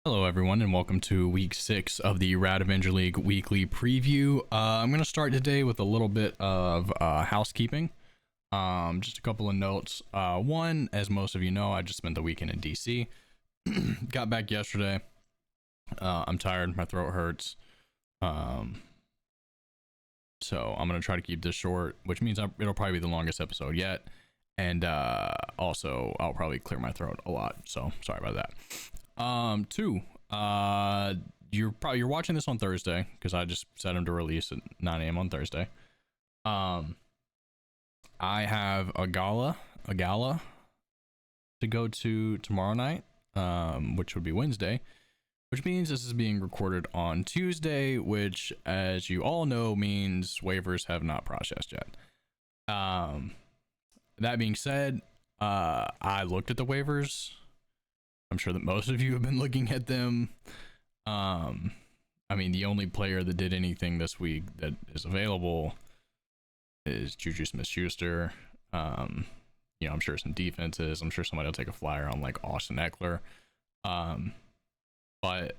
Hello, everyone, and welcome to week 6 of the Rad Avenger League weekly preview. I'm going to start today with a little bit of housekeeping. Just a couple of notes. One, as most of you know, I just spent the weekend in DC. Got back yesterday. I'm tired. My throat hurts. So I'm going to try to keep this short, which means it'll probably be the longest episode yet. And also, I'll probably clear my throat a lot. So sorry about that. Two, you're watching this on Thursday because I just set them to release at 9 a.m. on Thursday. I have a gala to go to tomorrow night, which would be Wednesday, which means this is being recorded on Tuesday, which, as you all know, means waivers have not processed yet. That being said, I looked at the waivers. I'm sure that most of you have been looking at them. I mean, the only player that did anything this week that is available is Juju Smith-Schuster. I'm sure some defenses. I'm sure somebody will take a flyer on like Austin Eckler. But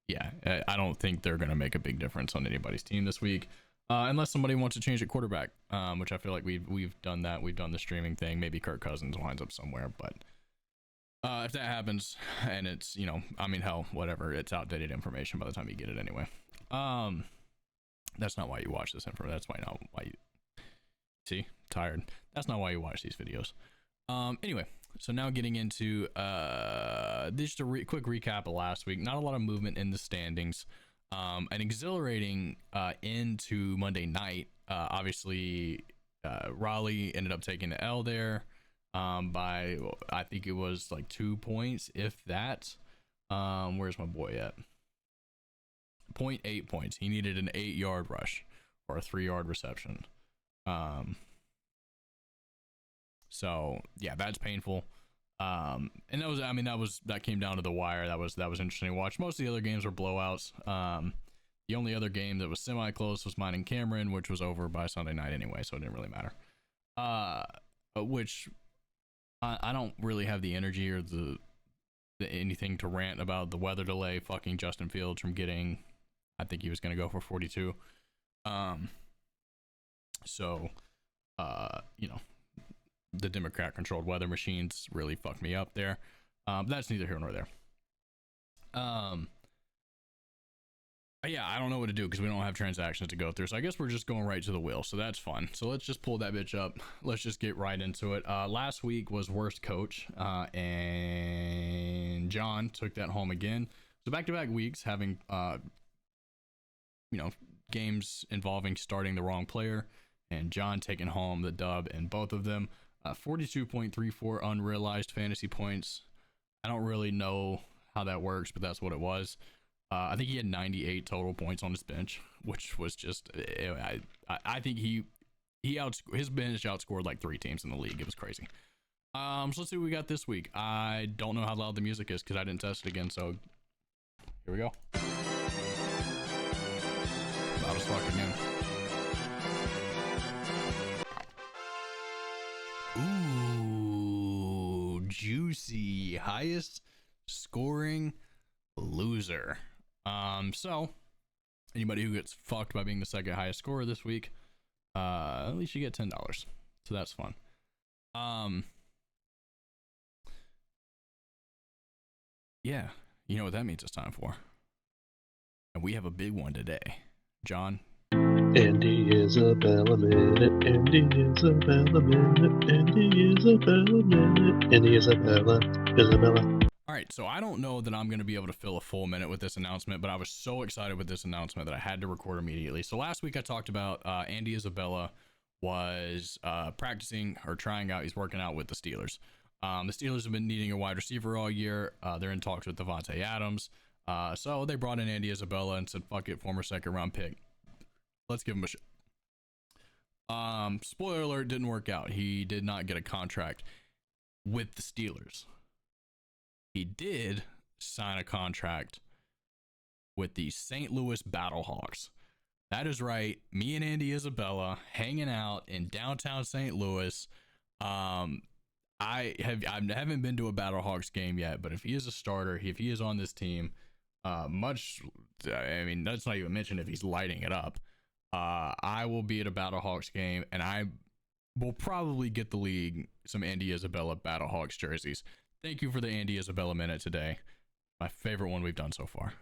yeah, I don't think they're going to make a big difference on anybody's team this week. Unless somebody wants to change at quarterback, which I feel like we've done that. We've done the streaming thing. Maybe Kirk Cousins winds up somewhere, but if that happens, and it's, hell, whatever, it's outdated information by the time you get it anyway. That's not why you watch this information. That's why you see, tired. That's not why you watch these videos. Anyway, so now getting into just a quick recap of last week. Not a lot of movement in the standings. An exhilarating into Monday night. Obviously, Raleigh ended up taking the L there. By I think it was like 2 points, if that. Where's my boy at? 0.8 points. He needed an 8-yard rush or a 3-yard reception. So yeah, that's painful. And that came down to the wire. That was interesting to watch. Most of the other games were blowouts. The only other game that was semi-close was mine and Cameron, which was over by Sunday night anyway, so it didn't really matter. Which I don't really have the energy or the anything to rant about the weather delay fucking Justin Fields from getting, I think he was going to go for 42. The Democrat controlled weather machines really fucked me up there. That's neither here nor there. Yeah, I don't know what to do because we don't have transactions to go through. So I guess we're just going right to the wheel. So that's fun. So let's just pull that bitch up. Let's just get right into it. Last week was worst coach, and John took that home again. So back-to-back weeks having, games involving starting the wrong player, and John taking home the dub in both of them. 42.34 unrealized fantasy points. I don't really know how that works, but that's what it was. I think he had 98 total points on his bench, which was just, I think his bench outscored like 3 teams in the league. It was crazy. So let's see what we got this week. I don't know how loud the music is because I didn't test it again. So here we go. Loud as fuck again. Ooh, juicy. Highest scoring loser. So anybody who gets fucked by being the second highest scorer this week, at least you get $10. So that's fun. Yeah, you know what that means it's time for. And we have a big one today. John. Andy Isabella minute, Andy Isabella minute, Andy Isabella minute, Andy Isabella. All right, so I don't know that I'm going to be able to fill a full minute with this announcement, but I was so excited with this announcement that I had to record immediately. So last week I talked about Andy Isabella was practicing or trying out. He's working out with the Steelers. The Steelers have been needing a wide receiver all year. They're in talks with Devontae Adams. So they brought in Andy Isabella and said, fuck it, former second round pick. Let's give him a shot. Spoiler alert, didn't work out. He did not get a contract with the Steelers. He did sign a contract with the St. Louis Battlehawks. That is right. Me and Andy Isabella hanging out in downtown St. Louis. I haven't been to a Battlehawks game yet, but if he is a starter, if he is on this team, Much, I mean, that's not even mention if he's lighting it up. I will be at a Battlehawks game, and I will probably get the league some Andy Isabella Battlehawks jerseys. Thank you for the Andy Isabella minute today. My favorite one we've done so far.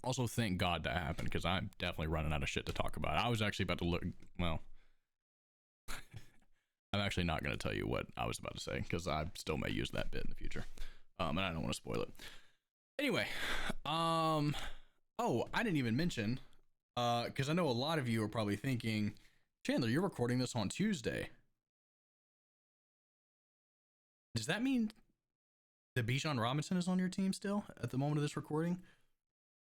Also, thank God that happened, because I'm definitely running out of shit to talk about. I was actually about to look, well, I'm actually not going to tell you what I was about to say, because I still may use that bit in the future. And I don't want to spoil it. Anyway, oh, I didn't even mention, because I know a lot of you are probably thinking, Chandler, you're recording this on Tuesday. Does that mean that Bijan Robinson is on your team still at the moment of this recording?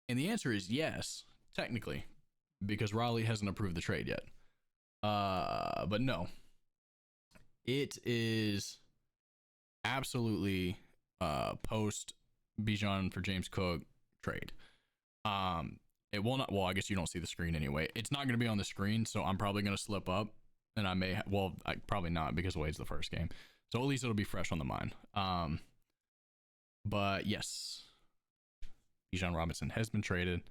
And the answer is yes, technically, because Raleigh hasn't approved the trade yet. But no, it is absolutely post Bijan for James Cook trade. It will not. Well, I guess you don't see the screen anyway. It's not going to be on the screen, so I'm probably going to slip up, and I may. Probably not, because Wade's the first game, so at least it'll be fresh on the mind. But yes, Bijan Robinson has been traded,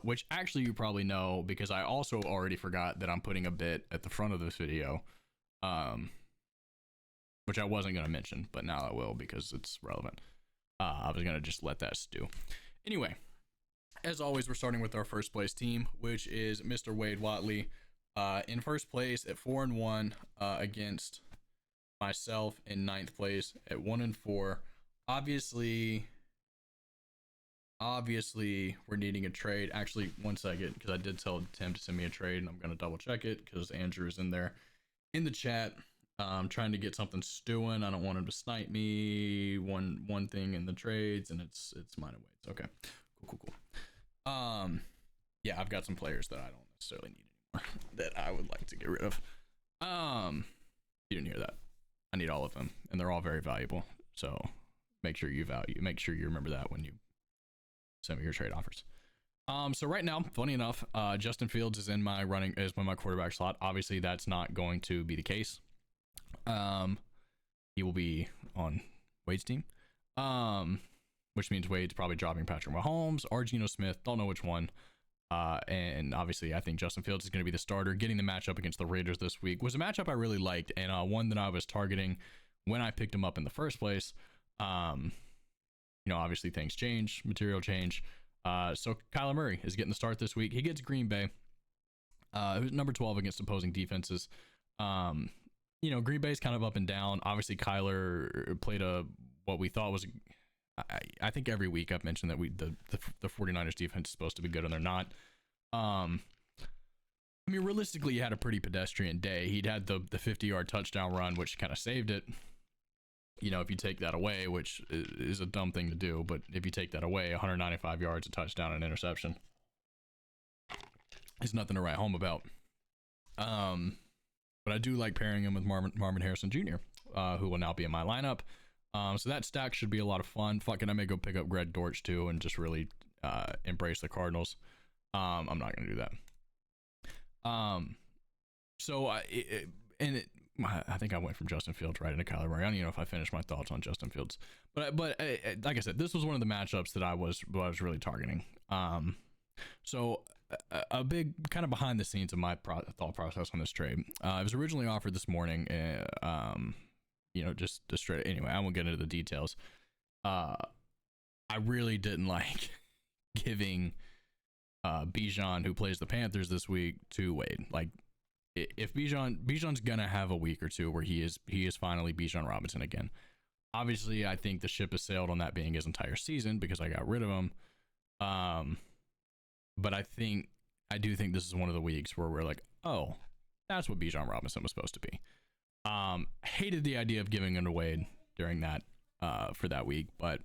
which actually you probably know, because I also already forgot that I'm putting a bit at the front of this video, which I wasn't going to mention, but now I will because it's relevant. I was going to just let that stew. Anyway, as always, we're starting with our first place team, which is Mr. Wade Watley, in first place at 4-1, against myself in ninth place at 1-4. Obviously, we're needing a trade. Actually, one second, because I did tell Tim to send me a trade, and I'm going to double check it because Andrew is in there in the chat. I'm trying to get something stewing. I don't want him to snipe me one thing in the trades, and it's mine and Wade's. Okay, cool. Yeah, I've got some players that I don't necessarily need anymore that I would like to get rid of. You didn't hear that. I need all of them, and they're all very valuable. So make sure you remember that when you send me your trade offers. So right now, funny enough, Justin Fields is in my quarterback slot. Obviously, that's not going to be the case. He will be on Wade's team, which means Wade's probably dropping Patrick Mahomes or Geno Smith. Don't know which one. And obviously, I think Justin Fields is going to be the starter. Getting the matchup against the Raiders this week was a matchup I really liked, and one that I was targeting when I picked him up in the first place. Obviously things change, material change. So Kyler Murray is getting the start this week. He gets Green Bay, who's number 12 against opposing defenses. Green Bay's kind of up and down. Obviously, Kyler played what we thought was. I think every week I've mentioned that the 49ers defense is supposed to be good, and they're not. Realistically, he had a pretty pedestrian day. He'd had the 50-yard touchdown run, which kind of saved it. If you take that away, which is a dumb thing to do, but if you take that away, 195 yards, a touchdown, and an interception, is nothing to write home about. But I do like pairing him with Marvin Harrison Jr., who will now be in my lineup. So that stack should be a lot of fun. Fucking, I may go pick up Greg Dortch too and just really embrace the Cardinals. I'm not gonna do that. I think I went from Justin Fields right into Kyler Murray. I don't even know if I finished my thoughts on Justin Fields, but like I said, this was one of the matchups that I was really targeting. So a big kind of behind the scenes of my thought process on this trade. It was originally offered this morning. Just straight. Anyway, I won't get into the details. I really didn't like giving Bijan, who plays the Panthers this week, to Wade. Like, if Bijan's gonna have a week or two where he is finally Bijan Robinson again. Obviously, I think the ship has sailed on that being his entire season because I got rid of him. But I do think this is one of the weeks where we're like, oh, that's what Bijan Robinson was supposed to be. Hated the idea of giving him to Wade during that for that week, but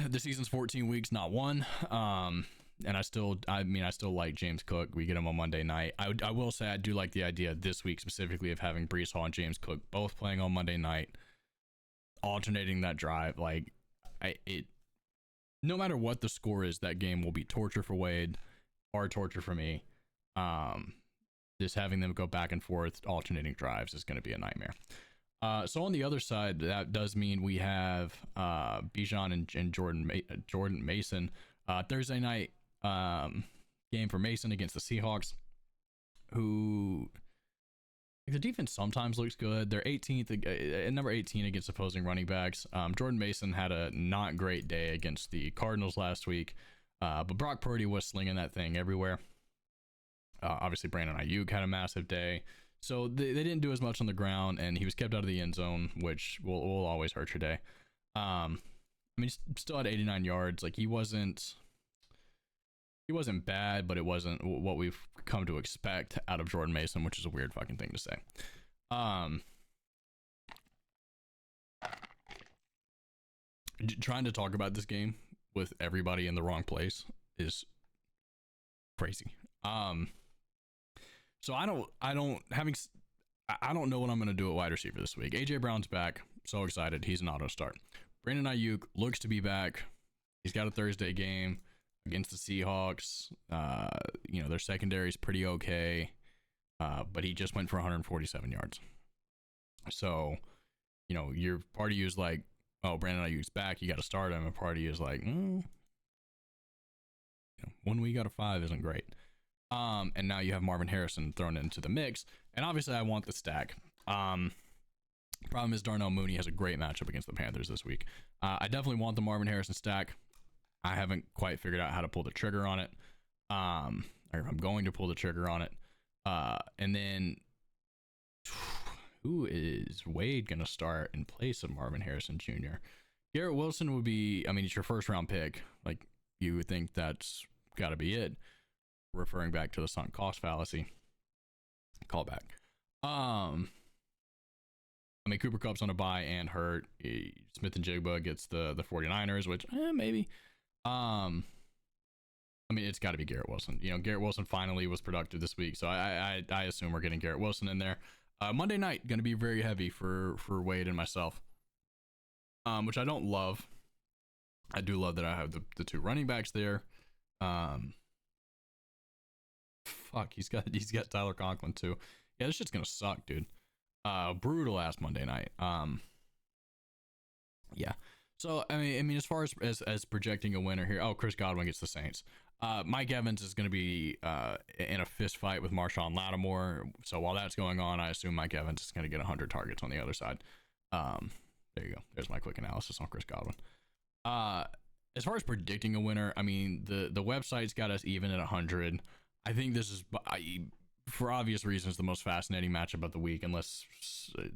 the season's 14 weeks, not one. And I still like James Cook. We get him on Monday night. I will say I do like the idea this week specifically of having Breece Hall and James Cook both playing on Monday night, alternating that drive. Like, no matter what the score is, that game will be torture for Wade or torture for me. Just having them go back and forth, alternating drives, is going to be a nightmare. So on the other side, that does mean we have Bijan and Jordan Mason. Thursday night game for Mason against the Seahawks, who the defense sometimes looks good. They're 18th, number 18 against opposing running backs. Jordan Mason had a not great day against the Cardinals last week, but Brock Purdy was slinging that thing everywhere. Obviously, Brandon Ayuk had a massive day. So they didn't do as much on the ground, and he was kept out of the end zone, which will always hurt your day. I mean, still had 89 yards. Like, he wasn't bad, but it wasn't what we've come to expect out of Jordan Mason, which is a weird fucking thing to say. Trying to talk about this game with everybody in the wrong place is crazy. So I don't know what I'm going to do at wide receiver this week. AJ Brown's back. So excited. He's an auto start. Brandon Ayuk looks to be back. He's got a Thursday game against the Seahawks. Their secondary is pretty okay. But he just went for 147 yards. So, your party is like, oh, Brandon Ayuk's back. You got to start him. And party is like, 1 week out of 5 isn't great. And now you have Marvin Harrison thrown into the mix. And obviously I want the stack. Problem is Darnell Mooney has a great matchup against the Panthers this week. I definitely want the Marvin Harrison stack. I haven't quite figured out how to pull the trigger on it. Or if I'm going to pull the trigger on it. And then who is Wade going to start in place of Marvin Harrison Jr.? Garrett Wilson would be, it's your first round pick. Like, you would think that's got to be it. Referring back to the sunk cost fallacy. Callback. Cooper Kupp's on a bye and hurt. Smith and Jigba gets the 49ers, which maybe. It's got to be Garrett Wilson. Garrett Wilson finally was productive this week, so I assume we're getting Garrett Wilson in there. Monday night going to be very heavy for Wade and myself, which I don't love. I do love that I have the two running backs there. Fuck, he's got Tyler Conklin too. Yeah, this shit's gonna suck, dude. Brutal ass Monday night. Yeah. So as far as projecting a winner here, Chris Godwin gets the Saints. Mike Evans is gonna be in a fist fight with Marshawn Lattimore. So while that's going on, I assume Mike Evans is gonna get 100 targets on the other side. There you go. There's my quick analysis on Chris Godwin. As far as predicting a winner, the website's got us even at 100. I think this is, for obvious reasons, the most fascinating matchup of the week, unless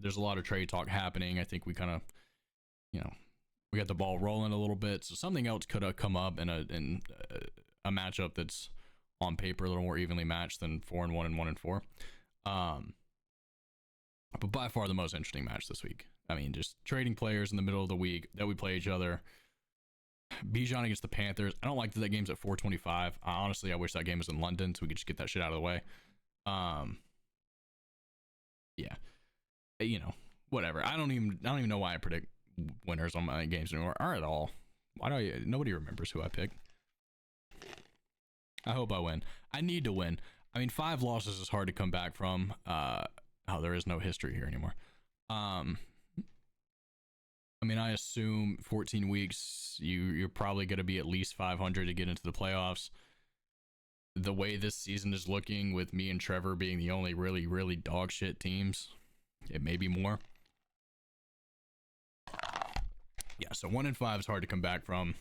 there's a lot of trade talk happening. I think we kind of, we got the ball rolling a little bit. So something else could have come up in a matchup that's on paper a little more evenly matched than 4-1 and 1-4. But by far the most interesting match this week. Just trading players in the middle of the week that we play each other. Bijan against the Panthers. I don't like that game's at 4:25. Honestly, I wish that game was in London so we could just get that shit out of the way. Yeah. Whatever. I don't even know why I predict winners on my games anymore, or at all. Nobody remembers who I picked. I hope I win. I need to win. 5 losses is hard to come back from. There is no history here anymore. I assume 14 weeks, you're probably going to be at least 500 to get into the playoffs. The way this season is looking, with me and Trevor being the only really, really dog shit teams, it may be more. Yeah, so 1-5 is hard to come back from.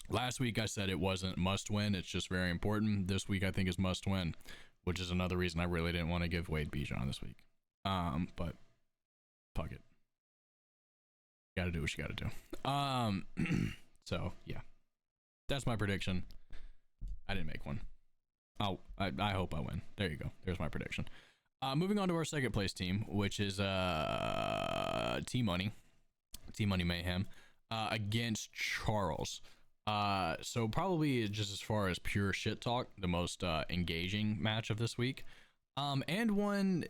Last week I said it wasn't must win, it's just very important. This week I think is must win, which is another reason I really didn't want to give Wade Bijan this week. But fuck it. Gotta do what you gotta do. So yeah, that's my prediction. I didn't make one. I hope I win. There you go. There's my prediction. Moving on to our second place team, which is T Money Mayhem, against Charles. So probably just as far as pure shit talk, the most engaging match of this week. And one,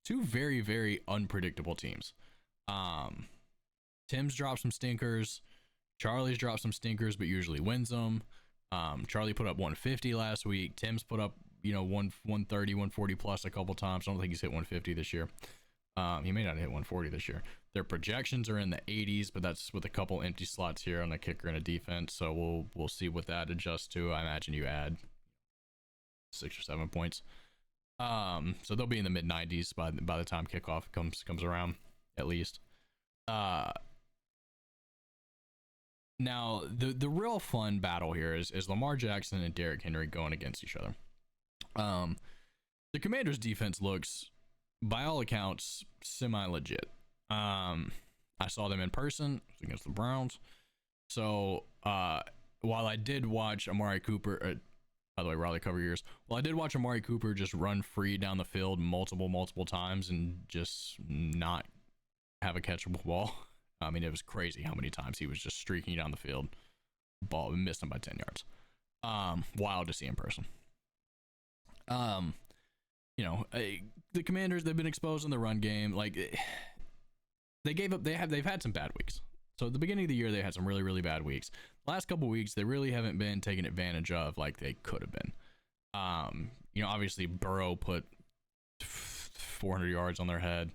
two very, very unpredictable teams. Tim's dropped some stinkers. Charlie's dropped some stinkers, but usually wins them. Charlie put up 150 last week. Tim's put up, 130, 140 plus a couple times. I don't think he's hit 150 this year. He may not hit 140 this year. Their projections are in the 80s, but that's with a couple empty slots here on a kicker and a defense. So we'll see what that adjusts to. I imagine you add 6 or 7 points. So they'll be in the mid 90s by the time kickoff comes around, at least. Now the real fun battle here is Lamar Jackson and Derrick Henry going against each other. The Commanders' defense looks, by all accounts, semi-legit. I saw them in person against the Browns. So while I did watch Amari Cooper, by the way, Raleigh cover years. Well, I did watch Amari Cooper just run free down the field multiple times and just not have a catchable ball. I mean, it was crazy how many times he was just streaking down the field. Ball missed him by 10 yards. Wild to see in person. The Commanders, they've been exposed in the run game. Like, they gave up. They've had some bad weeks. So at the beginning of the year, they had some really bad weeks. Last couple weeks, they really haven't been taken advantage of like they could have been. Obviously Burrow put 400 yards on their head.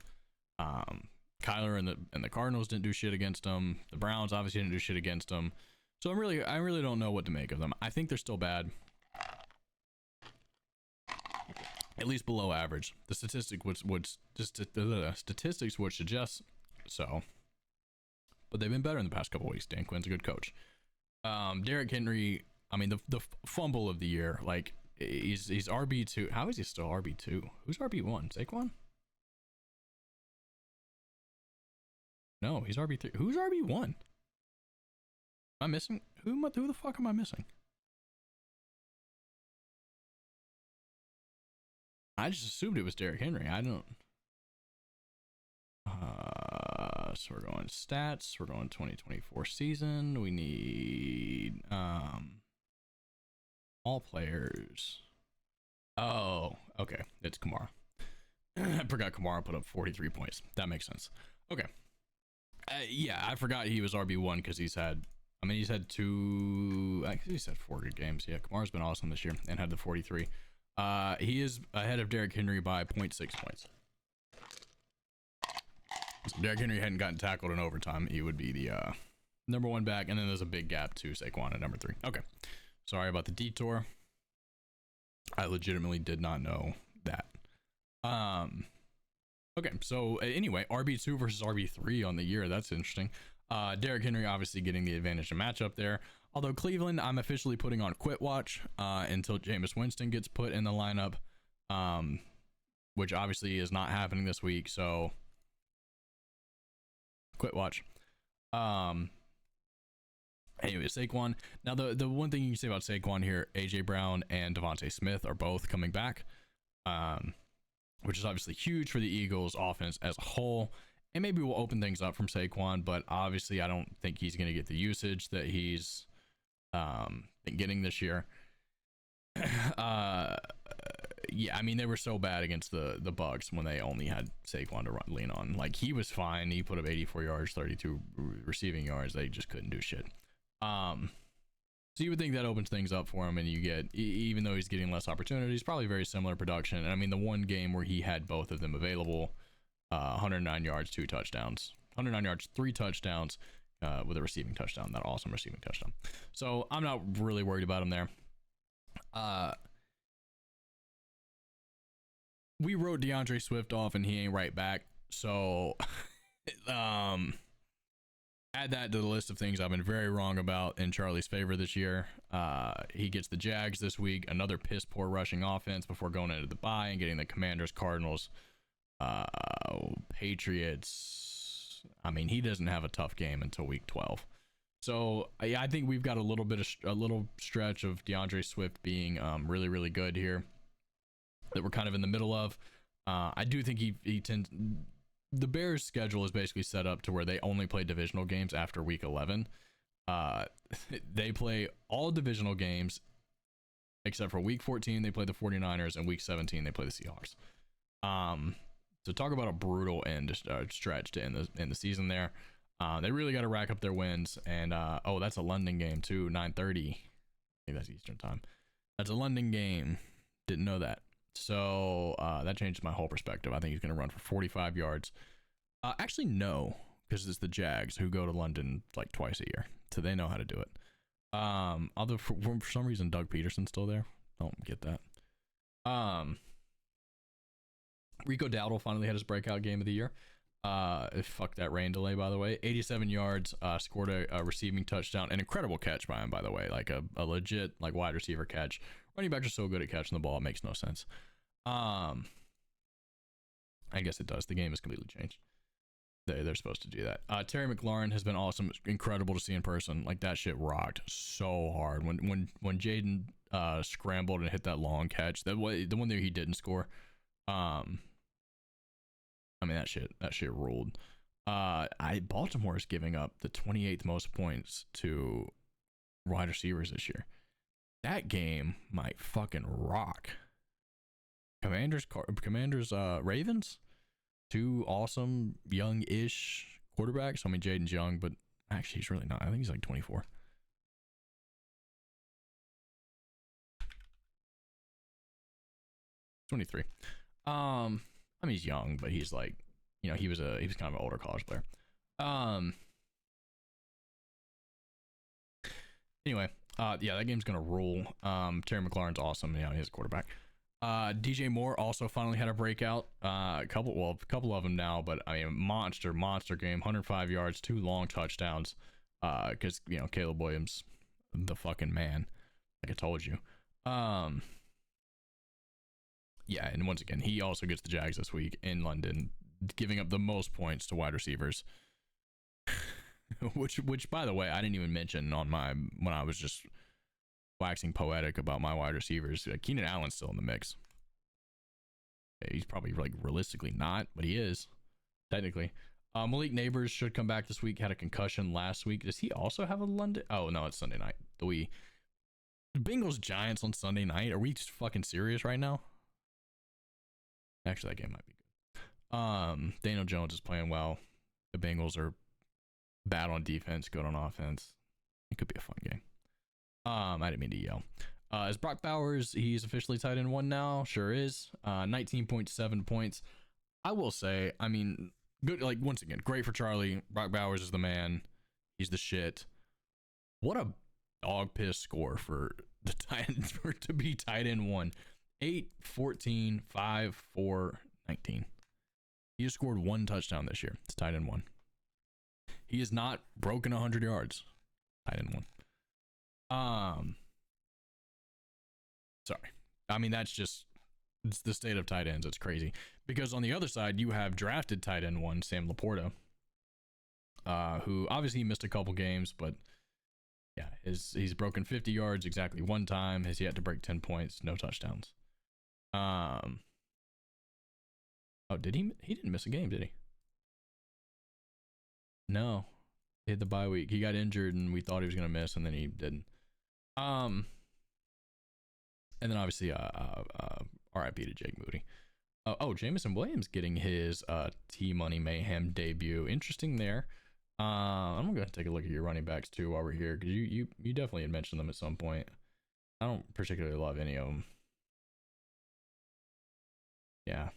Kyler and the Cardinals didn't do shit against them. The Browns obviously didn't do shit against them. So I really don't know what to make of them. I think they're still bad. At least below average. The statistics would suggest so. But they've been better in the past couple weeks. Dan Quinn's a good coach. Derrick Henry, I mean, the fumble of the year, like, he's RB2. How is he still RB2? Who's RB1? Saquon? No, he's RB3. Who's RB1? Am I missing? Who the fuck am I missing? I just assumed it was Derrick Henry. I don't. So we're going stats. We're going 2024 season. We need all players. Oh, okay. It's Kamara. I forgot Kamara put up 43 points. That makes sense. Okay. Yeah, I forgot he was RB1 because he's had 4 good games. Yeah, Kamara's been awesome this year and had the 43. He is ahead of Derrick Henry by 0.6 points. So Derrick Henry hadn't gotten tackled in overtime, he would be the number 1 back, and then there's a big gap to Saquon at number 3. Okay, sorry about the detour. I legitimately did not know that. Okay, so anyway, RB2 versus RB3 on the year. That's interesting. Derrick Henry obviously getting the advantage of matchup there. Although Cleveland, I'm officially putting on quit watch until Jameis Winston gets put in the lineup, which obviously is not happening this week. So quit watch. Anyway, Saquon. Now the one thing you can say about Saquon here, AJ Brown and Devontae Smith are both coming back, which is obviously huge for the Eagles offense as a whole. And maybe we'll open things up from Saquon, but obviously I don't think he's going to get the usage that he's been getting this year. Yeah, I mean, they were so bad against the Bucks when they only had Saquon to lean on. Like, he was fine. He put up 84 yards, 32 receiving yards. They just couldn't do shit. So you would think that opens things up for him, and you get, even though he's getting less opportunities, probably very similar production. And I mean, the one game where he had both of them available, 109 yards, 2 touchdowns, 109 yards, 3 touchdowns, with a receiving touchdown, that awesome receiving touchdown. So I'm not really worried about him there. We wrote DeAndre Swift off and he ain't right back. So add that to the list of things I've been very wrong about in Charlie's favor this year. He gets the Jags this week, another piss poor rushing offense before going into the bye and getting the Commanders, Cardinals, Patriots. I mean, he doesn't have a tough game until week 12. So I think we've got a little stretch of DeAndre Swift being really, really good here that we're kind of in the middle of. I do think he tends. The Bears' schedule is basically set up to where they only play divisional games after week 11. They play all divisional games except for week 14. They play the 49ers, and week 17 they play the Seahawks. So talk about a brutal stretch to end the season there. They really got to rack up their wins. And that's a London game too, 9:30. I think that's Eastern time. That's a London game. Didn't know that. So that changes my whole perspective. I think he's going to run for 45 yards. Actually, no, because it's the Jags who go to London like twice a year, so they know how to do it. Although for some reason Doug Peterson's still there. I don't get that. Rico Dowdle finally had his breakout game of the year. Fuck that rain delay, by the way. 87 yards, scored a receiving touchdown. An incredible catch by him, by the way. Like a legit like wide receiver catch. Running backs are so good at catching the ball, it makes no sense. I guess it does. The game has completely changed. They're supposed to do that. Terry McLaurin has been awesome. It's incredible to see in person. Like that shit rocked so hard. When Jaden scrambled and hit that long catch, the one there he didn't score. I mean that shit ruled. Baltimore is giving up the 28th most points to wide receivers this year. That game might fucking rock. Commanders, Ravens, two awesome young-ish quarterbacks. I mean, Jaden's young, but actually he's really not. I think he's like 24. '23. I mean, he's young, but he's like, you know, he was kind of an older college player. Anyway, yeah, that game's gonna rule. Terry McLaurin's awesome. You know, he's a quarterback. DJ Moore also finally had a breakout. A couple of them now, but I mean, monster game. 105 yards, 2 long touchdowns. Because you know Caleb Williams, the fucking man, like I told you. Yeah, and once again, he also gets the Jags this week in London, giving up the most points to wide receivers. which by the way, I didn't even mention on when I was just waxing poetic about my wide receivers. Keenan Allen's still in the mix. He's probably like realistically not, but he is technically. Malik Neighbors should come back this week. Had a concussion last week. Does he also have a London? Oh no, it's Sunday night. The Bengals Giants on Sunday night. Are we just fucking serious right now? Actually, that game might be good. Daniel Jones is playing well. The Bengals are bad on defense, good on offense. It could be a fun game. I didn't mean to yell. Is Brock Bowers, he's officially tight end 1 now. Sure is. 19.7 points. I will say, I mean, good. Like, once again, great for Charlie. Brock Bowers is the man. He's the shit. What a dog piss score for the Titans to be tight end 1. 8, 14, 5, 4, 19. He has scored 1 touchdown this year. It's tight end 1. He has not broken 100 yards. Tight end 1. Sorry. I mean, it's the state of tight ends. It's crazy. Because on the other side, you have drafted tight end 1, Sam Laporta, who obviously missed a couple games, but yeah, he's broken 50 yards exactly 1 time, has yet to break 10 points, no touchdowns. Oh, did he didn't miss a game, did he? No. He had the bye week. He got injured and we thought he was going to miss, and then he didn't. And then obviously RIP to Jake Moody. Jameson Williams getting his T-Money Mayhem debut. Interesting there. I'm going to take a look at your running backs too while we're here, because you definitely had mentioned them at some point. I don't particularly love any of them. Yeah.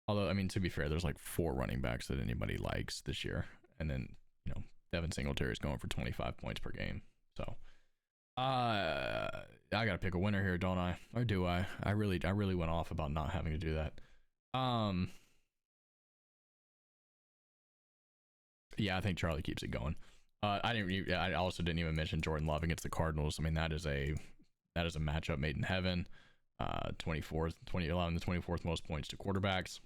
Although, I mean, to be fair, there's like 4 running backs that anybody likes this year. And then, you know, Devin Singletary is going for 25 points per game. So, I got to pick a winner here, don't I? Or do I? I really went off about not having to do that. Yeah, I think Charlie keeps it going. I also didn't even mention Jordan Love against the Cardinals. I mean, that is a matchup made in heaven. 24th, 2011, the 24th most points to quarterbacks.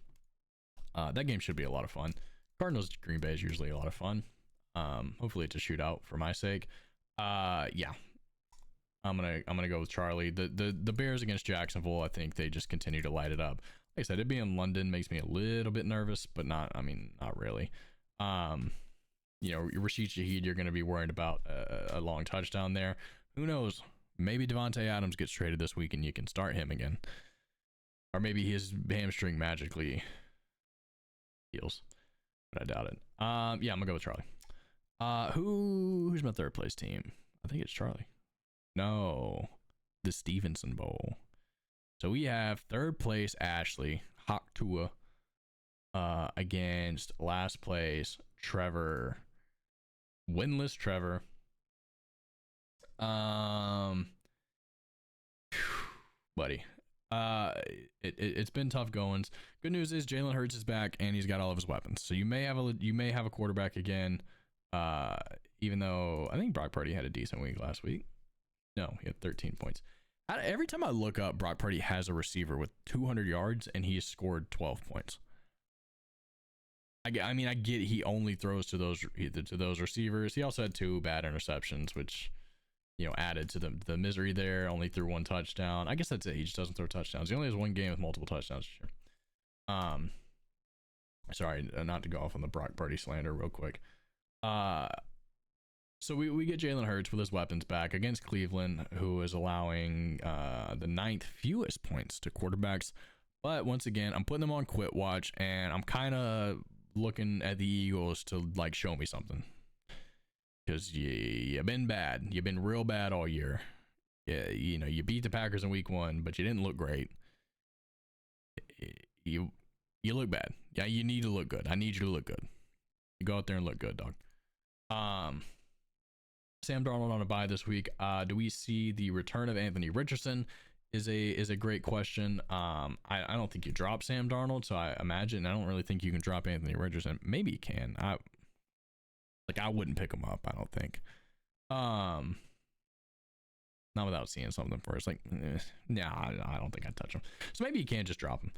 That game should be a lot of fun. Cardinals Green Bay is usually a lot of fun. Hopefully it's a shootout for my sake. Yeah. I'm gonna go with Charlie. The Bears against Jacksonville, I think they just continue to light it up. Like I said, it being in London makes me a little bit nervous, but not really. You know, Rashid Shaheed, you're gonna be worried about a long touchdown there. Who knows? Maybe Devontae Adams gets traded this week and you can start him again. Or maybe his hamstring magically heals. But I doubt it. Yeah, I'm gonna go with Charlie. Who's my third place team? I think it's Charlie. No. The Stevenson Bowl. So we have third place Ashley Hawk Tua against last place Trevor, winless Trevor. Buddy, it's been tough goings. Good news is Jalen Hurts is back and he's got all of his weapons. So you may have a quarterback again. Even though I think Brock Purdy had a decent week last week. No, he had 13 points. Every time I look up, Brock Purdy has a receiver with 200 yards and he has scored 12 points. I mean, I get he only throws to those receivers. He also had 2 bad interceptions, which, you know, added to the misery there. Only threw 1 touchdown. I guess that's it. He just doesn't throw touchdowns. He only has 1 game with multiple touchdowns this year. Sorry, not to go off on the Brock Purdy slander real quick. So we get Jalen Hurts with his weapons back against Cleveland, who is allowing the 9th fewest points to quarterbacks. But once again, I'm putting them on quit watch, and I'm kind of looking at the Eagles to like show me something, because you've been bad. You've been real bad all year. Yeah, you know, you beat the Packers in week 1, but you didn't look great. You look bad. Yeah, you need to look good. I need you to look good. You go out there and look good, dog. Sam Darnold on a bye this week. Do we see the return of Anthony Richardson? Is a great question. I don't think you drop Sam Darnold, so I imagine I don't really think you can drop Anthony Richardson. Maybe you can. I wouldn't pick him up. I don't think. Not without seeing something first. Like, nah, I don't think I'd touch him. So maybe you can just drop him.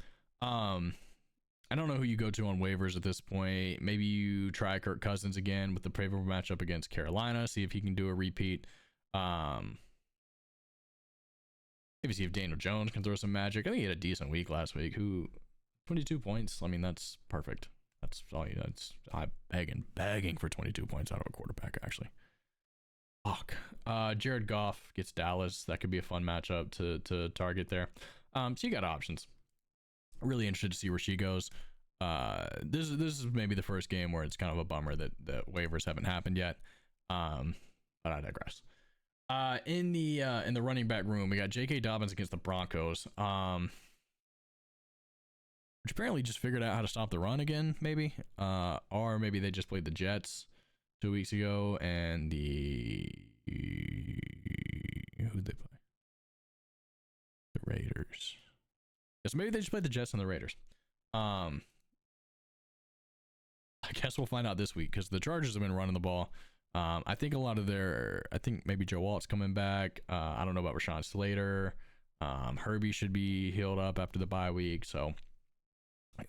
I don't know who you go to on waivers at this point. Maybe you try Kirk Cousins again with the favorable matchup against Carolina. See if he can do a repeat. Maybe see if Daniel Jones can throw some magic. I think he had a decent week last week. 22 points. I mean, that's perfect. That's all you know. I'm begging for 22 points out of a quarterback, actually. Fuck. Jared Goff gets Dallas. That could be a fun matchup to target there. So you got options. Really interested to see where she goes. This is maybe the first game where it's kind of a bummer that waivers haven't happened yet. But I digress. In the running back room, we got J.K. Dobbins against the Broncos, which apparently just figured out how to stop the run again, maybe. Or maybe they just played the Jets 2 weeks ago, and who'd they play? The Raiders. Yes, maybe they just played the Jets and the Raiders. I guess we'll find out this week, because the Chargers have been running the ball. I think maybe Joe Walt's coming back. I don't know about Rashawn Slater. Herbie should be healed up after the bye week. So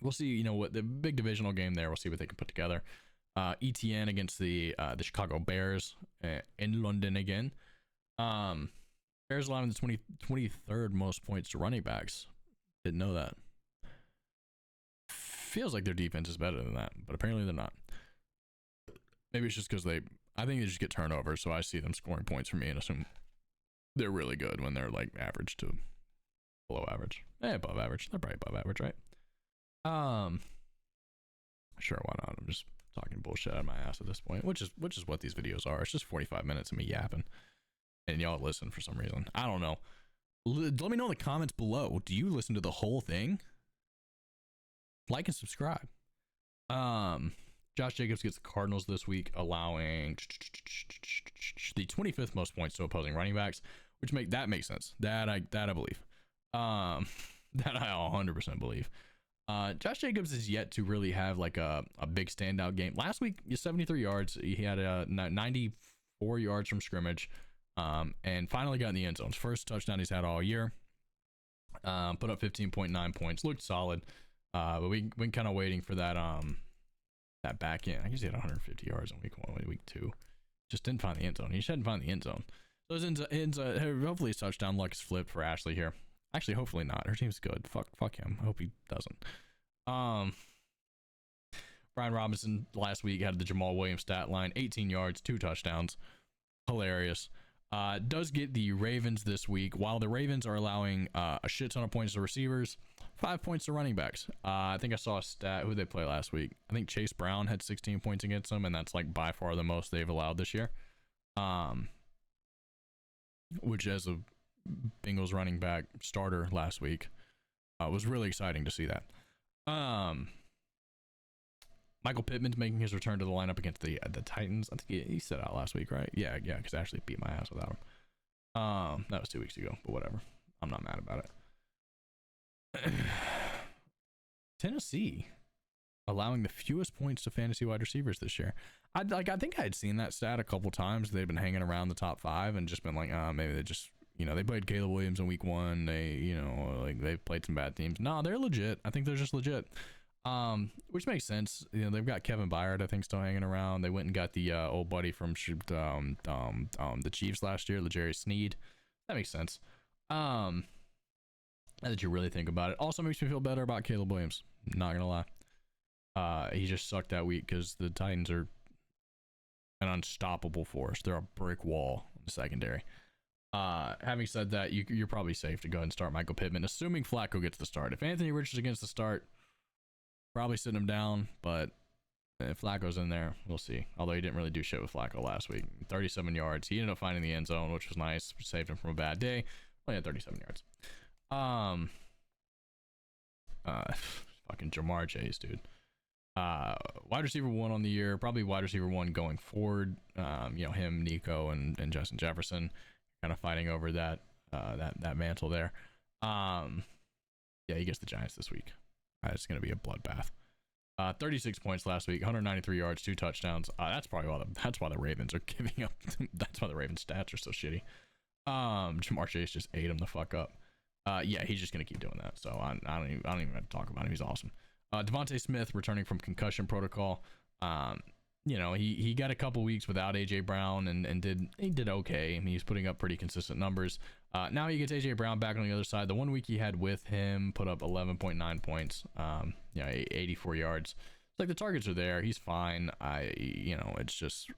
we'll see, you know, what the big divisional game there. We'll see what they can put together. ETN against the Chicago Bears in London again. Bears allowing the 23rd most points to running backs. Didn't know that. Feels like their defense is better than that, but apparently they're not. Maybe it's just because I think they just get turnovers, so I see them scoring points for me and assume they're really good when they're like average to below average. Above average. They're probably above average, right? Sure, why not? I'm just talking bullshit out of my ass at this point, which is what these videos are. It's just 45 minutes of me yapping, and y'all listen for some reason. I don't know. Let me know in the comments below. Do you listen to the whole thing? Like and subscribe. Josh Jacobs gets the Cardinals this week, allowing the 25th most points to opposing running backs, which makes sense. That I believe. That I 100% believe. Josh Jacobs is yet to really have like a big standout game. Last week, 73 yards. He had 94 yards from scrimmage, and finally got in the end zone. First touchdown he's had all year. Put up 15.9 points. Looked solid. But we've been kind of waiting for that back end. I guess he had 150 yards in week 1, week 2. Just didn't find the end zone. He just hadn't found the end zone. So hopefully his touchdown luck is flipped for Ashley here. Actually, hopefully not. Her team's good. Fuck him. I hope he doesn't. Brian Robinson last week had the Jamal Williams stat line, 18 yards, 2 touchdowns. Hilarious. Does get the Ravens this week. While the Ravens are allowing a shit ton of points to receivers, 5 points to running backs. I think I saw a stat. Who did they play last week? I think Chase Brown had 16 points against them, and that's like by far the most they've allowed this year. Which as of Bengals running back starter last week. It was really exciting to see that. Michael Pittman's making his return to the lineup against the Titans. I think he set out last week, right? Yeah, because I actually beat my ass without him. That was 2 weeks ago, but whatever. I'm not mad about it. Tennessee allowing the fewest points to fantasy wide receivers this year. I think I had seen that stat a couple times. They've been hanging around the top 5 and just been like, maybe they just, they played Caleb Williams in week 1. They, they've played some bad teams. No, they're legit. I think they're just legit. Which makes sense. They've got Kevin Byard, I think, still hanging around. They went and got the old buddy from the Chiefs last year, L'Jarius Sneed. That makes sense. Now that you really think about it, also makes me feel better about Caleb Williams. Not gonna lie. He just sucked that week because the Titans are an unstoppable force. They're a brick wall in the secondary. Having said that, you're probably safe to go ahead and start Michael Pittman, assuming Flacco gets the start. If Anthony Richardson gets the start, probably sitting him down, but if Flacco's in there, we'll see. Although he didn't really do shit with Flacco last week. 37 yards. He ended up finding the end zone, which was nice. Saved him from a bad day. Only had 37 yards. Fucking Jamar Chase, dude. Wide receiver 1 on the year, probably wide receiver 1 going forward. Him, Nico, and Justin Jefferson kind of fighting over that mantle there. He gets the Giants this week. It's going to be a bloodbath. 36 points last week, 193 yards, 2 touchdowns. That's probably why the Ravens are giving up. That's why the Ravens stats are so shitty. Jamar Chase just ate him the fuck up. He's just going to keep doing that. So I don't even have to talk about him. He's awesome. Devontae Smith returning from concussion protocol. He got a couple weeks without AJ Brown and did okay. I mean, he's putting up pretty consistent numbers. Now he gets AJ Brown back on the other side. The 1 week he had with him put up 11.9 points. 84 yards. It's like the targets are there. He's fine. It's just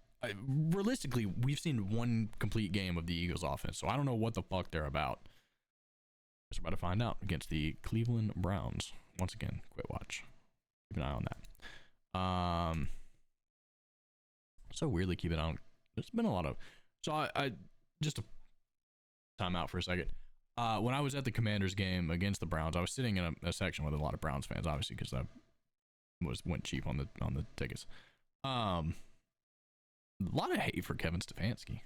realistically, we've seen one complete game of the Eagles offense, so I don't know what the fuck they're about. We're about to find out against the Cleveland Browns. Once again, quit watch. Keep an eye on that. So weirdly keep it on. There's been a lot of. So I just a time out for a second. When I was at the Commanders game against the Browns, I was sitting in a section with a lot of Browns fans, obviously, because I went cheap on the tickets. A lot of hate for Kevin Stefanski.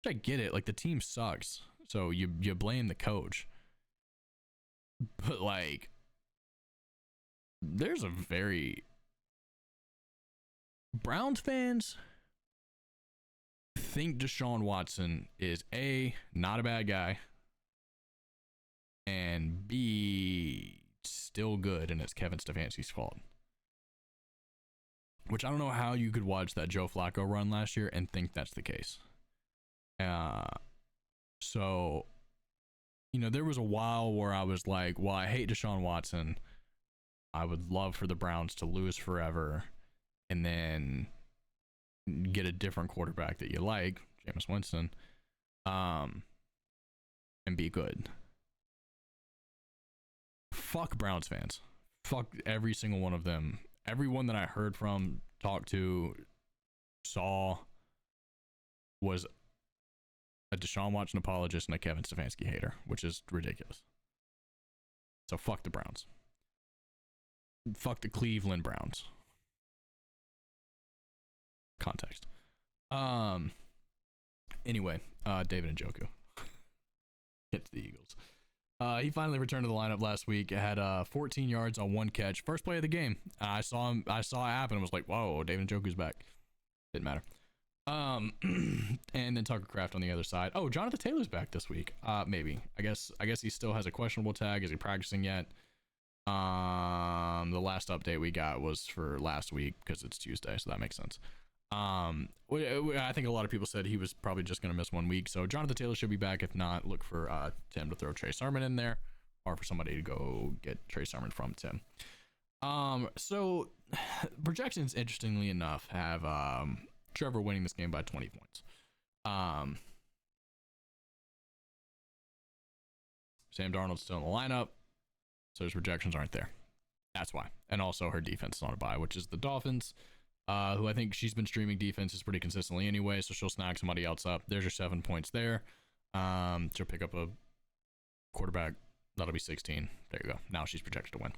Which I get it. Like, the team sucks, so you blame the coach. But like, there's a very Browns fans think Deshaun Watson is A, not a bad guy, and B, still good, and it's Kevin Stefanski's fault. Which I don't know how you could watch that Joe Flacco run last year and think that's the case. So, there was a while where I was like, well, I hate Deshaun Watson. I would love for the Browns to lose forever and then get a different quarterback that you like, Jameis Winston, and be good. Fuck Browns fans. Fuck every single one of them. Everyone that I heard from, talked to, saw was a Deshaun Watson apologist and a Kevin Stefanski hater, which is ridiculous. So fuck the Browns. Fuck the Cleveland Browns. Context. Anyway, David Njoku. Get to the Eagles. He finally returned to the lineup last week. Had 14 yards on 1 catch. First play of the game. I saw it happen and was like, whoa, David Njoku's back. Didn't matter. And then Tucker Kraft on the other side. Oh, Jonathan Taylor's back this week. Maybe. I guess he still has a questionable tag. Is he practicing yet? The last update we got was for last week because it's Tuesday, so that makes sense. I think a lot of people said he was probably just going to miss 1 week. So Jonathan Taylor should be back. If not, look for Tim to throw Trey Sermon in there, or for somebody to go get Trey Sermon from Tim. So projections, interestingly enough, have Trevor winning this game by 20 points. Sam Darnold's still in the lineup, so his projections aren't there. That's why. And also her defense is on a bye, which is the Dolphins, who I think she's been streaming defenses pretty consistently anyway, so she'll snag somebody else up. There's your 7 points there. She'll pick up a quarterback. That'll be 16. There you go. Now she's projected to win.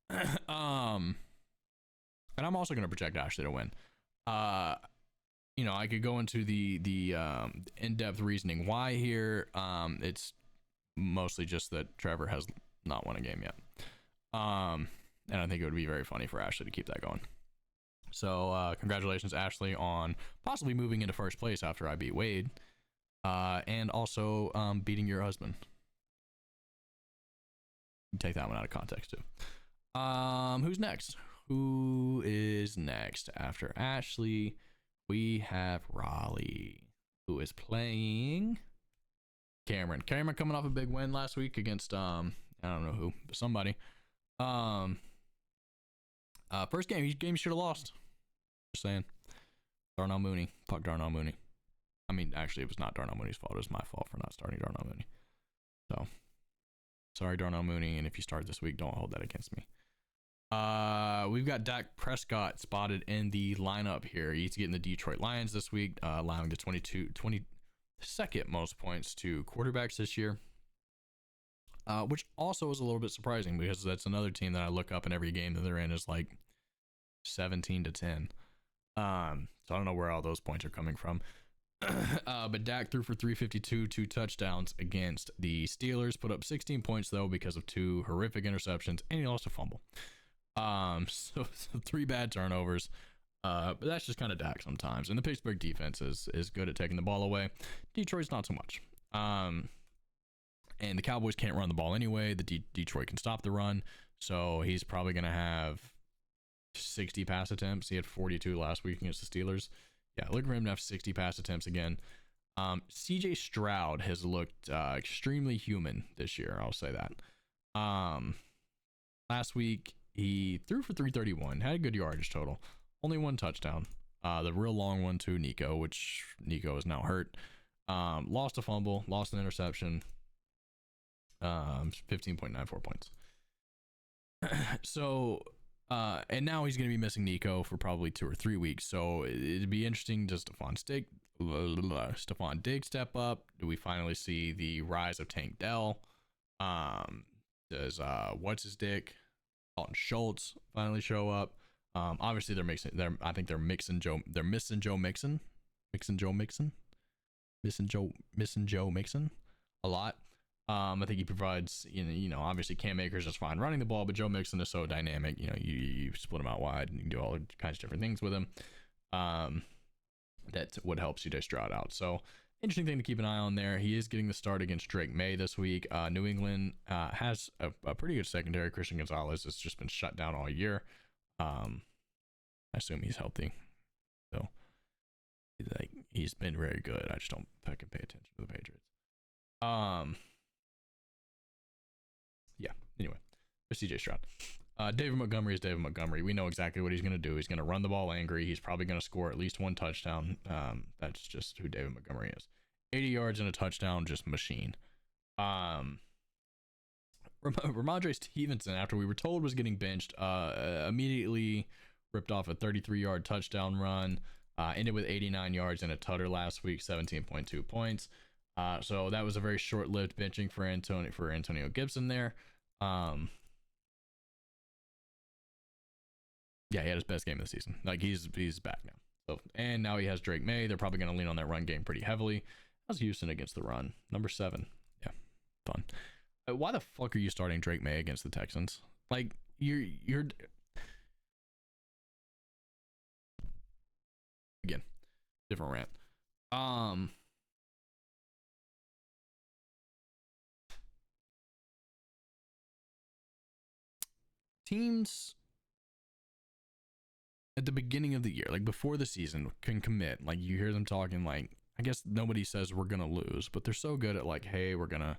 And I'm also going to project Ashley to win. I could go into the in-depth reasoning why here. It's mostly just that Trevor has not won a game yet. And I think it would be very funny for Ashley to keep that going. So congratulations, Ashley, on possibly moving into first place after I beat Wade, and also beating your husband. Take that one out of context too. Who's next? Who is next after Ashley? We have Raleigh, who is playing Cameron. Cameron coming off a big win last week against I don't know who, but somebody. First game he should have lost. Just saying. Darnell Mooney. Fuck Darnell Mooney. I mean, actually, it was not Darnell Mooney's fault. It was my fault for not starting Darnell Mooney. So, sorry, Darnell Mooney. And if you start this week, don't hold that against me. We've got Dak Prescott spotted in the lineup here. He's getting the Detroit Lions this week, allowing the 22nd most points to quarterbacks this year. Which also is a little bit surprising because that's another team that I look up in every game that they're in is like 17-10. So I don't know where all those points are coming from. But Dak threw for 352, 2 touchdowns against the Steelers. Put up 16 points though because of 2 horrific interceptions, and he lost a fumble. So 3 bad turnovers. But that's just kind of Dak sometimes. And the Pittsburgh defense is good at taking the ball away. Detroit's not so much. And the Cowboys can't run the ball anyway. The Detroit can stop the run. So he's probably going to have 60 pass attempts. He had 42 last week against the Steelers. Yeah, look for him to have 60 pass attempts again. CJ Stroud has looked extremely human this year. I'll say that. Last week, he threw for 331, had a good yardage total. Only 1 touchdown. The real long one to Nico, which Nico is now hurt. Lost a fumble, lost an interception. 15.94 points. So, and now he's going to be missing Nico for probably 2 or 3 weeks. So it'd be interesting. Does Stephon Diggs step up? Do we finally see the rise of Tank Dell? Does what's his dick? Dalton Schultz finally show up? Obviously I think they're missing Joe Mixon a lot. I think he provides, obviously Cam Akers is fine running the ball, but Joe Mixon is so dynamic. You split him out wide and you can do all kinds of different things with him. That's what helps CJ Stroud out. So interesting thing to keep an eye on there. He is getting the start against Drake May this week. New England has a pretty good secondary. Christian Gonzalez has just been shut down all year. I assume he's healthy. So he's been very good. I just don't fucking pay attention to the Patriots. Yeah, anyway, there's CJ Stroud. David Montgomery is David Montgomery. We know exactly what he's going to do. He's going to run the ball angry. He's probably going to score at least 1 touchdown. That's just who David Montgomery is. 80 yards and a touchdown, just machine. Ramondre Stevenson, after we were told was getting benched, immediately ripped off a 33-yard touchdown run. Ended with 89 yards and a tutter last week, 17.2 points. So that was a very short-lived benching for Antonio Gibson there. Yeah, he had his best game of the season. Like he's back now. So and now he has Drake May. They're probably going to lean on that run game pretty heavily. How's Houston against the run? Number 7. Yeah, fun. Why the fuck are you starting Drake May against the Texans? Like you're again, different rant. Teams at the beginning of the year, like before the season, can commit. Like you hear them talking like, I guess nobody says we're gonna lose, but they're so good at like, hey, we're gonna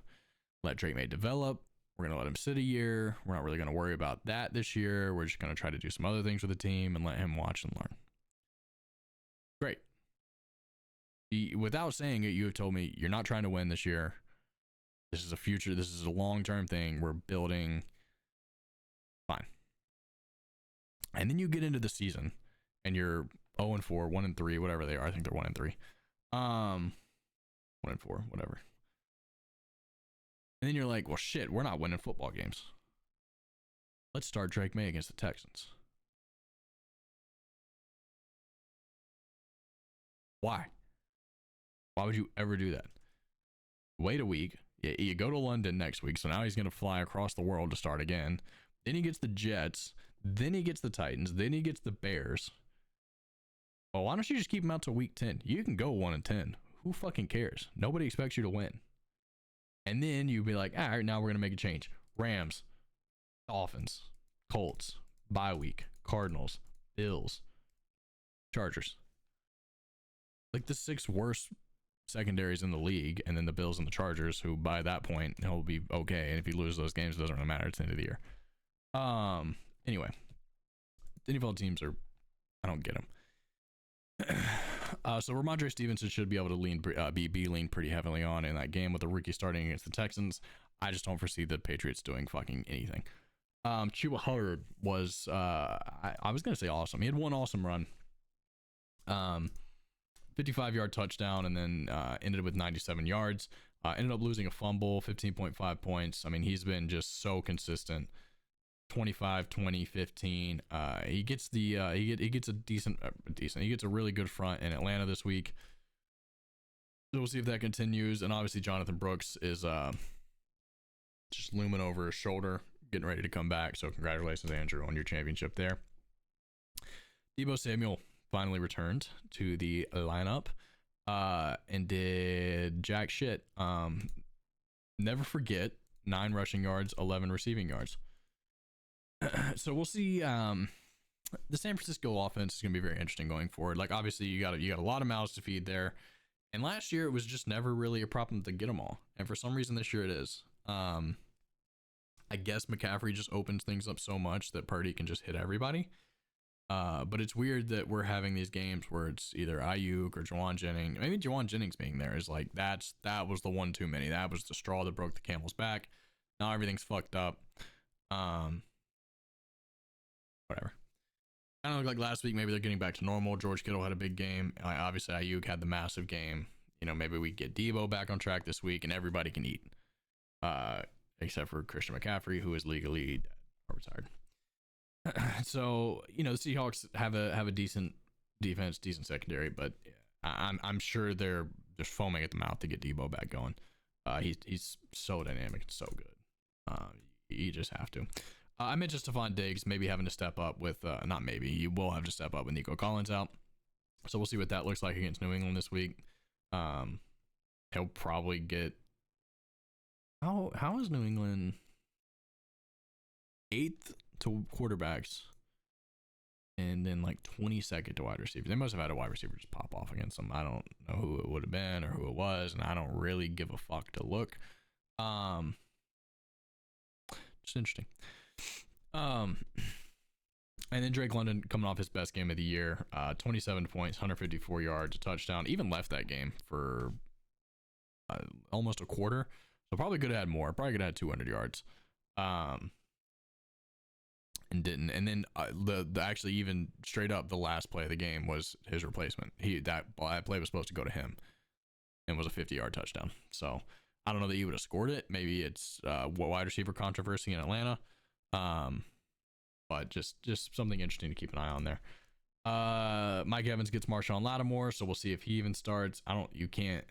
let Drake May develop. We're gonna let him sit a year. We're not really gonna worry about that this year. We're just gonna try to do some other things with the team and let him watch and learn. Great. Without saying it, you have told me you're not trying to win this year. This is a future. This is a long-term thing. We're building. Fine. And then you get into the season and you're 0-4, 1-3, whatever they are. I think they're 1-3. 1-4, whatever. And then you're like, well, shit, we're not winning football games. Let's start Drake May against the Texans. Why? Why would you ever do that? Wait a week. You go to London next week, so now he's going to fly across the world to start again. Then he gets the Jets. Then he gets the Titans. Then he gets the Bears. Well, why don't you just keep him out to week 10? You can go 1-10. Who fucking cares? Nobody expects you to win. And then you'd be like, all right, now we're going to make a change. Rams, Dolphins, Colts, bye week, Cardinals, Bills, Chargers. Like the 6 worst secondaries in the league, and then the Bills and the Chargers, who by that point he'll be okay. And if he loses those games, it doesn't really matter. It's the end of the year. Anyway, the NFL teams are, I don't get them. So Ramondre Stevenson should be able to be leaned pretty heavily on in that game with the rookie starting against the Texans. I just don't foresee the Patriots doing fucking anything. Chuba Hubbard was I was gonna say awesome. He had one awesome run. 55-yard touchdown, and then ended with 97 yards. Ended up losing a fumble, 15.5 points. I mean, he's been just so consistent. 25, 20, 15. He gets he gets a decent. He gets a really good front in Atlanta this week. So we'll see if that continues. And obviously, Jonathan Brooks is just looming over his shoulder, getting ready to come back. So congratulations, Andrew, on your championship there. Deebo Samuel finally returned to the lineup and did jack shit. Never forget, 9 rushing yards, 11 receiving yards. So we'll see. The San Francisco offense is going to be very interesting going forward. Like, obviously, you got a lot of mouths to feed there. And last year, it was just never really a problem to get them all. And for some reason, this year it is. I guess McCaffrey just opens things up so much that Purdy can just hit everybody. But it's weird that we're having these games where it's either Ayuk or Juwan Jennings. Maybe Juwan Jennings being there is like, that was the one too many. That was the straw that broke the camel's back. Now everything's fucked up. Whatever. Kind of look like last week, maybe they're getting back to normal. George Kittle had a big game. Obviously, Ayuk had the massive game. You know, maybe we get Deebo back on track this week and everybody can eat. Except for Christian McCaffrey, who is legally dead or retired. So, you know, the Seahawks have a decent defense, decent secondary, but I'm sure they're just foaming at the mouth to get Deebo back going. He's so dynamic and so good. You just have to. I mentioned Stephon Diggs maybe having to step up with, not maybe, he will have to step up with Nico Collins out. So we'll see what that looks like against New England this week. He'll probably get, how is New England 8th to quarterbacks and then like 22nd to wide receivers? They must have had a wide receiver just pop off against them. I don't know who it would have been or who it was, and I don't really give a fuck to look. Just interesting. And then Drake London coming off his best game of the year, 27 points, 154 yards, a touchdown. Even left that game for almost a quarter, so probably could have had more. Probably could have had 200 yards, and didn't. And then the actually even straight up the last play of the game was his replacement. That play was supposed to go to him, and was a 50-yard touchdown. So I don't know that he would have scored it. Maybe it's wide receiver controversy in Atlanta. But just something interesting to keep an eye on there. Mike Evans gets Marshawn Lattimore, so we'll see if he even starts. You can't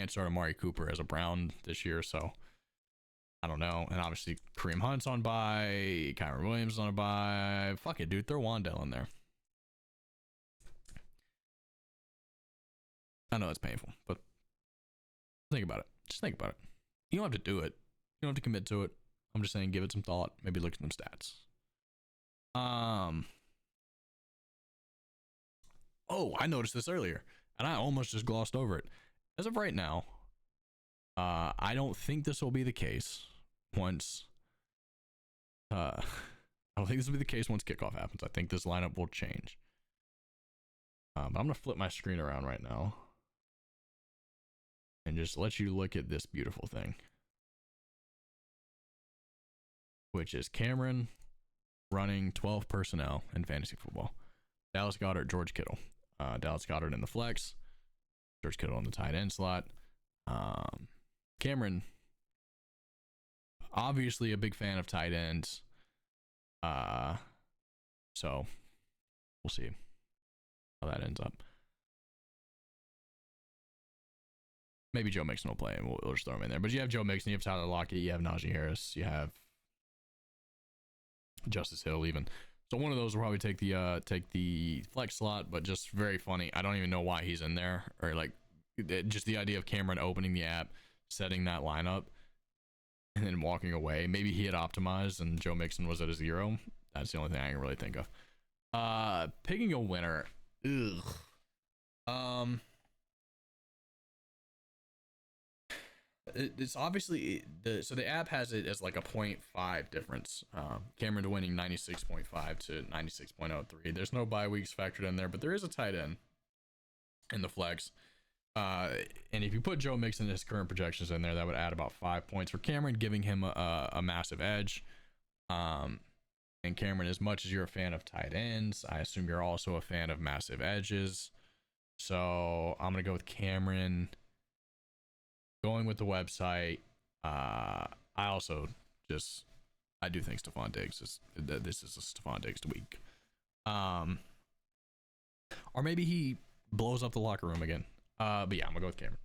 start Amari Cooper as a Brown this year, so I don't know. And obviously Kareem Hunt's on bye, Kyron Williams is on a bye. Fuck it, dude, throw Wandale in there. I know it's painful, but think about it. Just think about it. You don't have to do it. You don't have to commit to it. I'm just saying, give it some thought. Maybe look at some stats. Oh, I noticed this earlier, and I almost just glossed over it. As of right now, I don't think this will be the case once. I don't think this will be the case once kickoff happens. I think this lineup will change. But I'm gonna flip my screen around right now and just let you look at this beautiful thing, which is Cameron running 12 personnel in fantasy football. Dallas Goedert, George Kittle. Dallas Goedert in the flex, George Kittle in the tight end slot. Cameron Obviously a big fan of tight ends. So we'll see how that ends up. Maybe Joe Mixon will play and we'll just throw him in there. But you have Joe Mixon, you have Tyler Lockett, you have Najee Harris, you have Justice Hill even. So one of those will probably take the flex slot, but just very funny. I don't even know why he's in there, or like just the idea of Cameron opening the app, setting that lineup, and then walking away. Maybe he had optimized and Joe Mixon was at a 0. That's the only thing I can really think of. Picking a winner. Ugh. It's obviously the app has it as like a 0.5 difference. Cameron winning 96.5 to 96.03. There's no bye weeks factored in there, but there is a tight end in the flex. And if you put Joe Mixon his current projections in there, that would add about 5 points for Cameron, giving him a massive edge. And Cameron, as much as you're a fan of tight ends, I assume you're also a fan of massive edges. So I'm gonna go with Cameron. Going with the website. I also I do think Stephon Diggs this is a Stephon Diggs week. Or maybe he blows up the locker room again. But yeah, I'm gonna go with Cameron.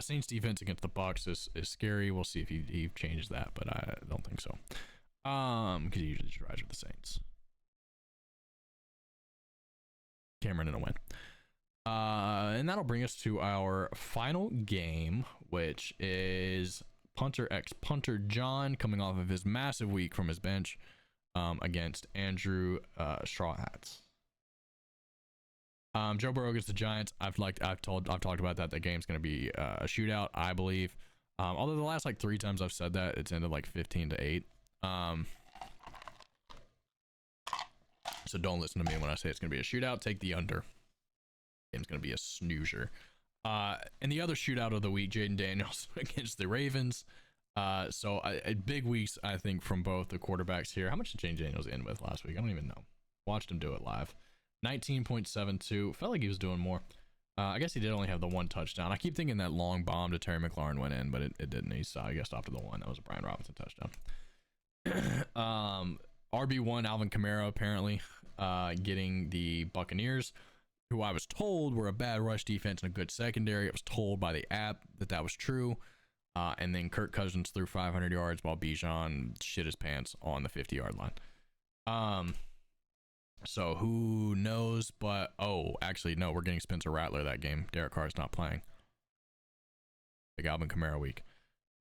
Saints defense against the Bucs is scary. We'll see if he changes that, but I don't think so. Because he usually just rides with the Saints. Cameron in a win. And that'll bring us to our final game, which is punter x punter John coming off of his massive week from his bench against Andrew Straw Hats. Joe Burrow against the Giants. I've talked about that. That game's going to be a shootout, I believe. Although the last like 3 times I've said that, it's ended like 15-8. So don't listen to me when I say it's going to be a shootout. Take the under. Game's going to be a snoozer. And the other shootout of the week, Jaden Daniels against the Ravens. So a big weeks, I think, from both the quarterbacks here. How much did Jaden Daniels end with last week? I don't even know. Watched him do it live. 19.72. Felt like he was doing more. I guess he did only have the 1 touchdown. I keep thinking that long bomb to Terry McLaurin went in, but it didn't. He stopped at the 1. That was a Brian Robinson touchdown. RB1 Alvin Kamara apparently getting the Buccaneers, who I was told were a bad rush defense and a good secondary. I was told by the app that was true. And then Kirk Cousins threw 500 yards while Bijan shit his pants on the 50-yard line. So who knows? But actually no, we're getting Spencer Rattler that game. Derek Carr's not playing. Big Alvin Kamara week.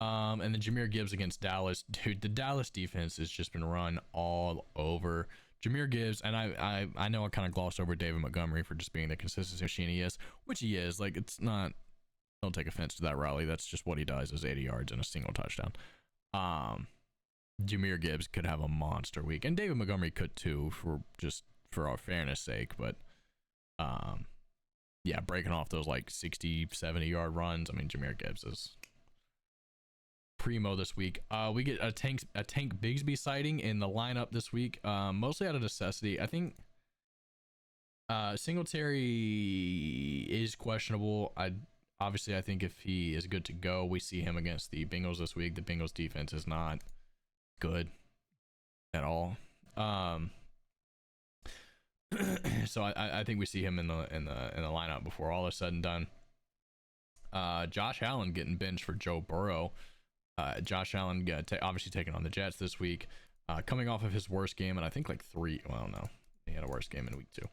And then Jahmyr Gibbs against Dallas. Dude, the Dallas defense has just been run all over. Jahmyr Gibbs, and I know I kind of glossed over David Montgomery for just being the consistency machine he is, which he is. Like, it's not, don't take offense to that, Raleigh. That's just what he does, is 80 yards and a single touchdown. Jahmyr Gibbs could have a monster week, and David Montgomery could too, for our fairness sake. But yeah, breaking off those like 60, 70 yard runs. I mean, Jahmyr Gibbs is primo this week. We get a Tank Bigsby sighting in the lineup this week, mostly out of necessity. I think Singletary is questionable. I think if he is good to go, we see him against the Bengals this week. The Bengals defense is not good at all. So I think we see him in the lineup before all is said and done. Josh Allen getting benched for Joe Burrow. Josh Allen obviously taking on the Jets this week, coming off of his worst game, and I think like 3. Well, no, he had a worse game in week 2.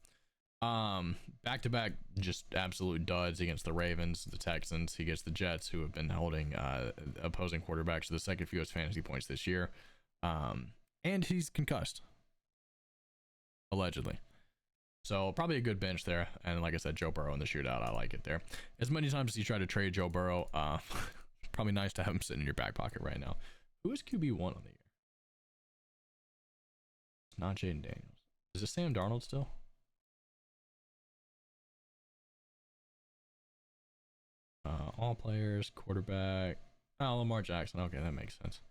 Back to back, just absolute duds against the Ravens, the Texans. He gets the Jets, who have been holding opposing quarterbacks to the second fewest fantasy points this year, and he's concussed, allegedly. So probably a good bench there. And like I said, Joe Burrow in the shootout, I like it there. As many times as you try to trade Joe Burrow, probably nice to have him sitting in your back pocket right now. Who is QB1 on the year? It's not Jaden Daniels. Is it Sam Darnold still? All players, quarterback. Oh, Lamar Jackson. Okay, that makes sense.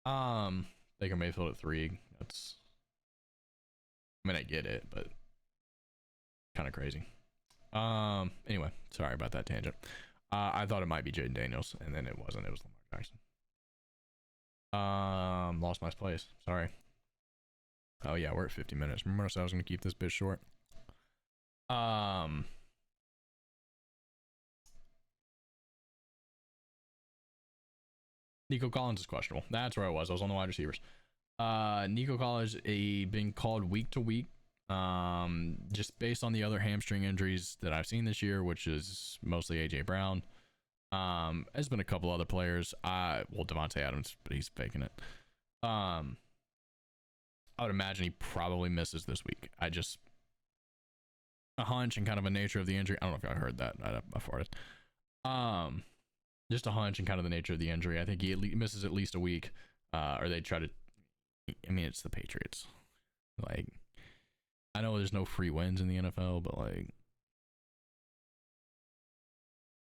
Baker Mayfield at 3. That's, I mean, I get it, but kind of crazy. Anyway, sorry about that tangent. I thought it might be Jaden Daniels, and then it wasn't. It was Lamar Jackson. Lost my place. Sorry. Oh yeah, we're at 50 minutes. Remember I said I was gonna keep this bit short. Nico Collins is questionable. That's where I was. I was on the wide receivers. Nico Collins been called week to week. Just based on the other hamstring injuries that I've seen this year, which is mostly AJ Brown. There's been a couple other players. Well, Devontae Adams, but he's faking it. I would imagine he probably misses this week. A hunch and kind of a nature of the injury. I don't know if y'all heard that. I farted. Just a hunch and kind of the nature of the injury. I think he misses at least a week. Or they try to. I mean, it's the Patriots. Like, I know there's no free wins in the NFL, but like,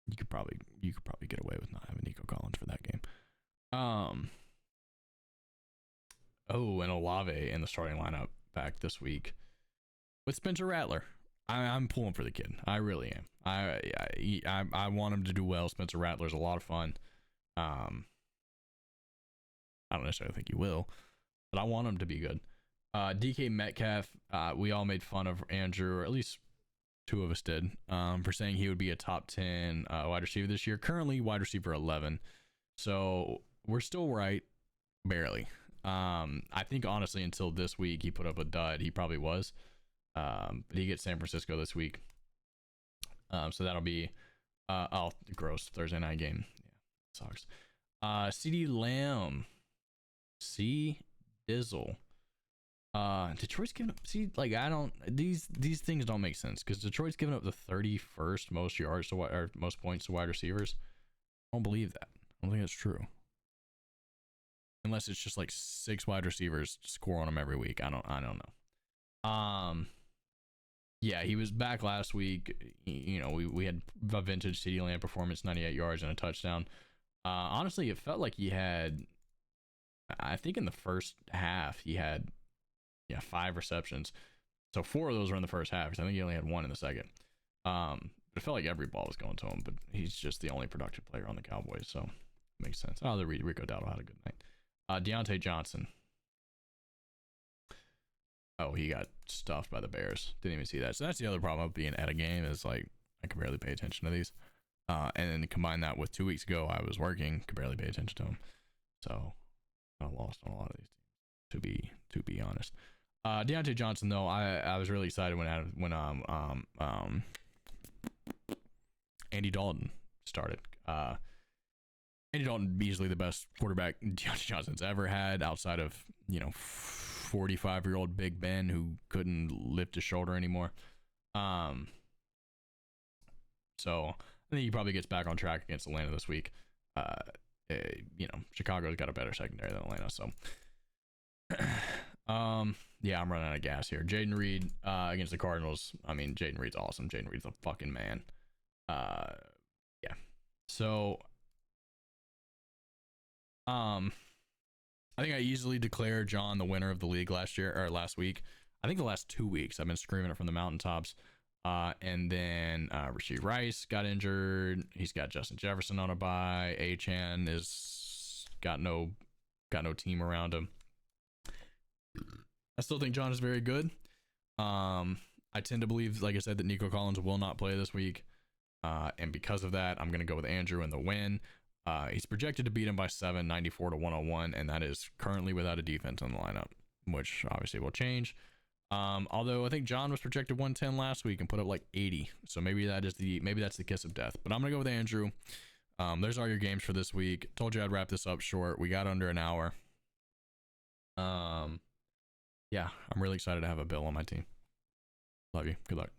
you could probably get away with not having Nico Collins for that game. Oh, and Olave in the starting lineup back this week with Spencer Rattler. I'm pulling for the kid. I really am. I want him to do well. Spencer Rattler's a lot of fun. I don't necessarily think he will, but I want him to be good. DK Metcalf, we all made fun of Andrew, or at least two of us did, for saying he would be a top 10 wide receiver this year. Currently wide receiver 11. So we're still right, barely. I think honestly until this week he put up a dud, he probably was. But he gets San Francisco this week. So that'll be gross Thursday night game. Yeah, sucks. CeeDee Lamb. Dizzle. Detroit's giving up. I don't. These things don't make sense because Detroit's giving up the 31st most yards to or most points to wide receivers. I don't believe that. I don't think that's true. Unless it's just like 6 wide receivers score on them every week. I don't know. Yeah, he was back last week. We had a vintage CeeDee Lamb performance, 98 yards and a touchdown. Honestly, it felt like he had. I think in the first half he had 5 receptions. So 4 of those were in the first half. So I think he only had 1 in the second. It felt like every ball was going to him, but he's just the only productive player on the Cowboys, so it makes sense. Oh, the Rico Dowdle had a good night. Deontay Johnson. Oh, he got stuffed by the Bears. Didn't even see that. So that's the other problem of being at a game is like I can barely pay attention to these. And then combine that with 2 weeks ago, I was working, could barely pay attention to them. So I lost on a lot of these teams, to be honest. Deontay Johnson, though, I was really excited when Andy Dalton started. Andy Dalton easily the best quarterback Deontay Johnson's ever had, outside of 45-year-old Big Ben who couldn't lift his shoulder anymore. So I think he probably gets back on track against Atlanta this week. Chicago's got a better secondary than Atlanta, so yeah, I'm running out of gas here. Jaden Reed against the Cardinals. I mean, Jaden Reed's awesome. Jaden Reed's a fucking man. Yeah. So I think I easily declared John the winner of the league last week. I think the last 2 weeks I've been screaming it from the mountaintops. And then Rashid Rice got injured. He's got Justin Jefferson on a bye. Achan is got no team around him. I still think John is very good. I tend to believe, like I said, that Nico Collins will not play this week. And because of that, I'm going to go with Andrew in the win. He's projected to beat him by 7, 94 to 101, and that is currently without a defense in the lineup, which obviously will change. Although I think John was projected 110 last week and put up like 80, so maybe that's the kiss of death. But I'm gonna go with Andrew. There's all your games for this week. Told you I'd wrap this up short. We got under an hour. Yeah, I'm really excited to have a Bill on my team. Love you. Good luck.